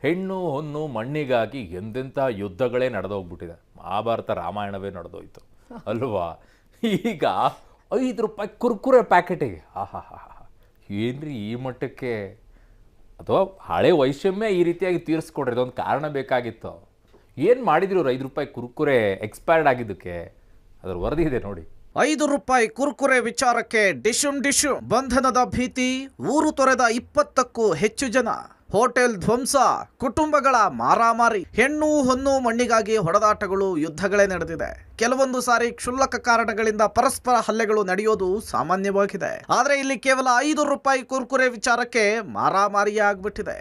ಹೆಣ್ಣು ಹೊನ್ನು ಮಣ್ಣಿಗಾಗಿ ಎಂತೆಂಥ ಯುದ್ಧಗಳೇ ನಡೆದೋಗ್ಬಿಟ್ಟಿದೆ. ಮಹಾಭಾರತ ರಾಮಾಯಣವೇ ನಡೆದೋಯ್ತು ಅಲ್ವಾ? ಈಗ 5 ರೂಪಾಯಿ ಕುರ್ಕುರೆ ಪ್ಯಾಕೆಟಿಗೆ ಆಹಾ ಹಾ ಹಾ ಏನ್ರಿ ಈ ಮಟ್ಟಕ್ಕೆ? ಅಥವಾ ಹಳೆ ವೈಷಮ್ಯ ಈ ರೀತಿಯಾಗಿ ತೀರಿಸ್ಕೊಡ್ರಿ, ಇದೊಂದು ಕಾರಣ ಬೇಕಾಗಿತ್ತು. ಏನು ಮಾಡಿದ್ರು 5 ರೂಪಾಯಿ ಕುರ್ಕುರೆ ಎಕ್ಸ್ಪೈರ್ಡ್ ಆಗಿದ್ದಕ್ಕೆ? ಅದರ ವರದಿ ಇದೆ ನೋಡಿ. 5 ರೂಪಾಯಿ ಕುರ್ಕುರೆ ವಿಚಾರಕ್ಕೆ ಡಿಶು ಬಂಧನದ ಭೀತಿ, ಊರು ತೊರೆದ 20ಕ್ಕೂ ಹೆಚ್ಚು ಜನ, ಹೋಟೆಲ್ ಧ್ವಂಸ, ಕುಟುಂಬಗಳ ಮಾರಾಮಾರಿ, ಹೆಣ್ಣು ಹೊನ್ನು ಮಣ್ಣಿಗಾಗಿ ಹೊಡೆದಾಟಗಳು, ಯುದ್ಧಗಳೇ ನಡೆದಿದೆ. ಕೆಲವೊಂದು ಸಾರಿ ಕ್ಷುಲ್ಲಕ ಕಾರಣಗಳಿಂದ ಪರಸ್ಪರ ಹಲ್ಲೆಗಳು ನಡೆಯೋದು ಸಾಮಾನ್ಯವಾಗಿದೆ. ಆದರೆ ಇಲ್ಲಿ ಕೇವಲ 5 ರೂಪಾಯಿ ಕುರ್ಕುರೆ ವಿಚಾರಕ್ಕೆ ಮಾರಾಮಾರಿಯೇ ಆಗ್ಬಿಟ್ಟಿದೆ.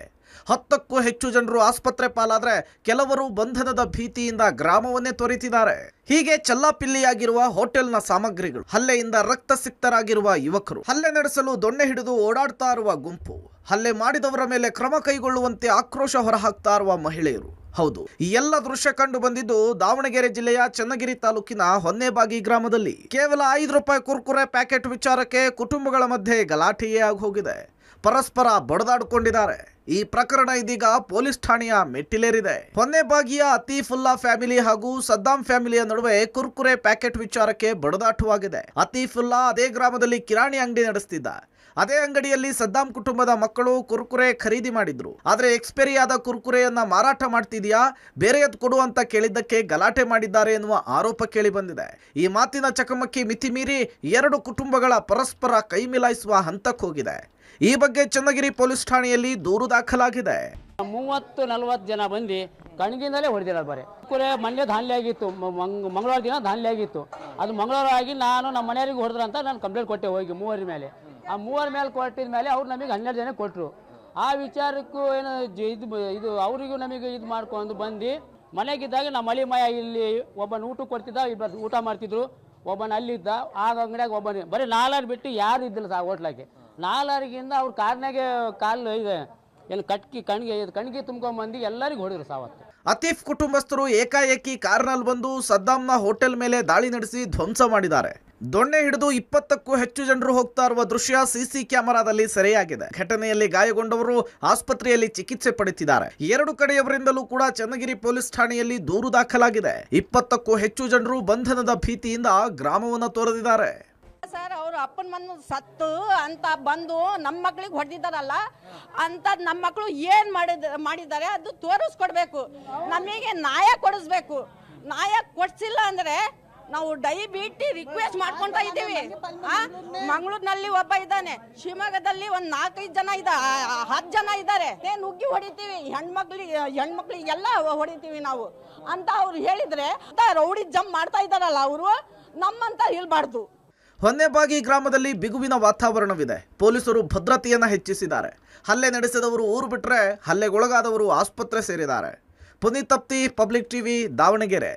10ಕ್ಕೂ ಹೆಚ್ಚು ಜನರು ಆಸ್ಪತ್ರೆ ಪಾಲಾದ್ರೆ ಕೆಲವರು ಬಂಧನದ ಭೀತಿಯಿಂದ ಗ್ರಾಮವನ್ನೇ ತೊರೆತಿದ್ದಾರೆ. ಹೀಗೆ ಚಲ್ಲಾಪಿಲ್ಲಿಯಾಗಿರುವ ಹೋಟೆಲ್ನ ಸಾಮಗ್ರಿಗಳು, ಹಲ್ಲೆಯಿಂದ ರಕ್ತಸಿಕ್ತರಾಗಿರುವ ಯುವಕರು, ಹಲ್ಲೆ ನಡೆಸಲು ದೊಣ್ಣೆ ಹಿಡಿದು ಓಡಾಡ್ತಾ ಇರುವ ಗುಂಪು, ಹಲ್ಲೆ ಮಾಡಿದವರ ಮೇಲೆ ಕ್ರಮ ಕೈಗೊಳ್ಳುವಂತೆ ಆಕ್ರೋಶ ಹೊರಹಾಕ್ತಾ ಇರುವ ಮಹಿಳೆಯರು. ಹೌದು, ಈ ಎಲ್ಲ ದೃಶ್ಯ ಕಂಡು ಬಂದಿದ್ದು ದಾವಣಗೆರೆ ಜಿಲ್ಲೆಯ ಚನ್ನಗಿರಿ ತಾಲೂಕಿನ ಹೊನ್ನೆಬಾಗಿ ಗ್ರಾಮದಲ್ಲಿ. ಕೇವಲ 5 ರೂಪಾಯಿ ಕುರ್ಕುರೆ ಪ್ಯಾಕೆಟ್ ವಿಚಾರಕ್ಕೆ ಕುಟುಂಬಗಳ ಮಧ್ಯೆ ಗಲಾಟೆಯೇ ಆಗಿ ಹೋಗಿದೆ. ಪರಸ್ಪರ ಬಡದಾಡಿಕೊಂಡಿದ್ದಾರೆ. ಈ ಪ್ರಕರಣ ಇದೀಗ ಪೊಲೀಸ್ ಠಾಣೆಯ ಮೆಟ್ಟಿಲೇರಿದೆ. ಹೊನ್ನೆಬಾಗಿಯ ಅತೀಫುಲ್ಲಾ ಫ್ಯಾಮಿಲಿ ಹಾಗೂ ಸದ್ದಾಂ ಫ್ಯಾಮಿಲಿಯ ನಡುವೆ ಕುರ್ಕುರೆ ಪ್ಯಾಕೆಟ್ ವಿಚಾರಕ್ಕೆ ಬಡದಾಟವಾಗಿದೆ. ಅತೀಫುಲ್ಲಾ ಅದೇ ಗ್ರಾಮದಲ್ಲಿ ಕಿರಾಣಿ ಅಂಗಡಿ ನಡೆಸ್ತಿದ್ದ. ಅದೇ ಅಂಗಡಿಯಲ್ಲಿ ಸದ್ದಾಂ ಕುಟುಂಬದ ಮಕ್ಕಳು ಕುರ್ಕುರೆ ಖರೀದಿ ಮಾಡಿದ್ರು. ಆದ್ರೆ ಎಕ್ಸ್ಪೈರಿ ಆದ ಕುರ್ಕುರೆಯನ್ನ ಮಾರಾಟ ಮಾಡ್ತಿದ್ಯಾ, ಬೇರೆಯದ್ ಕೊಡು ಅಂತ ಕೇಳಿದ್ದಕ್ಕೆ ಗಲಾಟೆ ಮಾಡಿದ್ದಾರೆ ಎನ್ನುವ ಆರೋಪ ಕೇಳಿ ಬಂದಿದೆ. ಈ ಮಾತಿನ ಚಕಮಕಿ ಮಿತಿ ಮೀರಿ 2 ಕುಟುಂಬಗಳ ಪರಸ್ಪರ ಕೈ ಮಿಲಾಯಿಸುವ ಹಂತಕ್ಕೆ ಹೋಗಿದೆ. ಈ ಬಗ್ಗೆ ಚನ್ನಗಿರಿ ಪೊಲೀಸ್ ಠಾಣೆಯಲ್ಲಿ ದೂರು ದಾಖಲಾಗಿದೆ. 30-40 ಜನ ಬಂದು ಕಣ್ಗಿಂದಲೇ ಹೊಡೆದಿಲ್ಲ. ಬರೀ ಕುರೆ ಮೊನ್ನೆ ಧಾನ್ಯ ಆಗಿತ್ತು, ಮಂಗಳವಾರ ದಿನ ಧಾನ್ಯ ಆಗಿತ್ತು. ಅದು ಮಂಗಳವಾರ ಆಗಿ ನಾನು ನಮ್ಮ ಮನೆಯವರಿಗೆ ಹೊಡೆದ್ರ ಅಂತ ನಾನು ಕಂಪ್ಲೇಂಟ್ ಕೊಟ್ಟೆ ಹೋಗಿ 3 ಮೇಲೆ. ಆ 3 ಮೇಲೆ ಕೊಟ್ಟಿದ ಮೇಲೆ ಅವ್ರು ನಮಗೆ 12 ಜನ ಕೊಟ್ಟರು. ಆ ವಿಚಾರಕ್ಕೂ ಏನು ಇದು ಅವರಿಗೂ ನಮಗೆ ಇದು ಮಾಡ್ಕೊಂಡು ಬಂದು ಮನೆಗಿದ್ದಾಗ ನಮ್ಮ ಮಳಿ ಮಯ ಇಲ್ಲಿ ಒಬ್ಬನ ಊಟ ಕೊಡ್ತಿದ್ದ, ಇಬ್ಬರು ಊಟ ಮಾಡ್ತಿದ್ರು, ಒಬ್ಬನ ಅಲ್ಲಿದ್ದ. ಆಗ ಅಂಗಡಿಯಾಗ ಒಬ್ಬನ ಬರೀ 4 ಬಿಟ್ಟು ಯಾರು ಇದ್ದಿಲ್ಲ ಸಹ ಹೋಟ್ಲಾಗೆ. 4ರಿಂದ ಅವ್ರ ಕಾರ್ನಾಗೆ ಕಾಲು ಇದೆ ಏನು ಕಣ್ಣಿಗೆ ತುಂಬ್ಕೊಂಡ್ಬಂದು ಎಲ್ಲರಿಗೂ ಹೊಡೆದ್ರು ಸಾವತ್ತು. ಅತೀಫ್ ಕುಟುಂಬಸ್ಥರು ಏಕಾಏಕಿ ಕಾರ್ನಲ್ಲಿ ಬಂದು ಸದ್ದಾಂನ ಹೋಟೆಲ್ ಮೇಲೆ ದಾಳಿ ನಡೆಸಿ ಧ್ವಂಸ ಮಾಡಿದ್ದಾರೆ. ದೊಣ್ಣೆ ಹಿಡಿದು 20ಕ್ಕೂ ಹೆಚ್ಚು ಜನರು ಹೋಗ್ತಾ ಇರುವ ದೃಶ್ಯ ಸಿಸಿ ಕ್ಯಾಮೆರಾದಲ್ಲಿ ಸೆರೆಯಾಗಿದೆ. ಘಟನೆಯಲ್ಲಿ ಗಾಯಗೊಂಡವರು ಆಸ್ಪತ್ರೆಯಲ್ಲಿ ಚಿಕಿತ್ಸೆ ಪಡೆಯುತ್ತಿದ್ದಾರೆ. 2 ಕಡೆಯವರಿಂದಲೂ ಕೂಡ ಚನ್ನಗಿರಿ ಪೊಲೀಸ್ ಠಾಣೆಯಲ್ಲಿ ದೂರು ದಾಖಲಾಗಿದೆ. 20ಕ್ಕೂ ಹೆಚ್ಚು ಜನರು ಬಂಧನದ ಭೀತಿಯಿಂದ ಗ್ರಾಮವನ್ನು ತೊರೆದಿದ್ದಾರೆ. ಸರ್, ಅವ್ರ ಅಪ್ಪನ ಮಣ್ಣು ಸತ್ತು ಅಂತ ಬಂದು ನಮ್ಮ ಮಕ್ಳಿಗೆ ಹೊಡೆದಿದ್ದಾರಲ್ಲ ಅಂತ ನಮ್ಮ ಮಕ್ಕಳು ಏನು ಮಾಡಿದ್ದಾರೆ ಅದು ತೋರಿಸ್ಕೊಡ್ಬೇಕು. ನಮಗೆ ನ್ಯಾಯ ಕೊಡಿಸ್ಬೇಕು. ನ್ಯಾಯ ಕೊಡಿಸಿಲ್ಲ ಅಂದರೆ ನಾವು ದಯವಿಟ್ಟು ರಿಕ್ವೆಸ್ಟ್ ಮಾಡ್ಕೊತಾ ಇದ್ದೀವಿ. ಮಂಗಳೂರಿನಲ್ಲಿ ಒಬ್ಬ ಇದ್ದಾನೆ, ಶಿವಮೊಗ್ಗದಲ್ಲಿ ಒಂದು 4-5 ಜನ 10 ಜನ ಇದ್ದಾರೆ. ನುಗ್ಗಿ ಹೊಡಿತೀವಿ, ಹೆಣ್ಮಕ್ಳಿಗೆಲ್ಲ ಹೊಡಿತೀವಿ ನಾವು ಅಂತ ಅವ್ರು ಹೇಳಿದ್ರೆ ರೌಡಿ ಜಂಪ್ ಮಾಡ್ತಾ ಇದ್ದಾರಲ್ಲ, ಅವರು ನಮ್ಮಂತ ಇಲ್ಬಾರ್ದು. ಹೊನ್ನೆಬಾಗಿ ಗ್ರಾಮದಲ್ಲಿ ಬಿಗುವಿನ ವಾತಾವರಣವಿದೆ. ಪೊಲೀಸರು ಭದ್ರತೆಯನ್ನು ಹೆಚ್ಚಿಸಿದ್ದಾರೆ. ಹಲ್ಲೆ ನಡೆಸಿದವರು ಊರು ಬಿಟ್ಟರೆ ಹಲ್ಲೆಗೊಳಗಾದವರು ಆಸ್ಪತ್ರೆ ಸೇರಿದ್ದಾರೆ. Puneeth Tapti, public TV, Davanagere.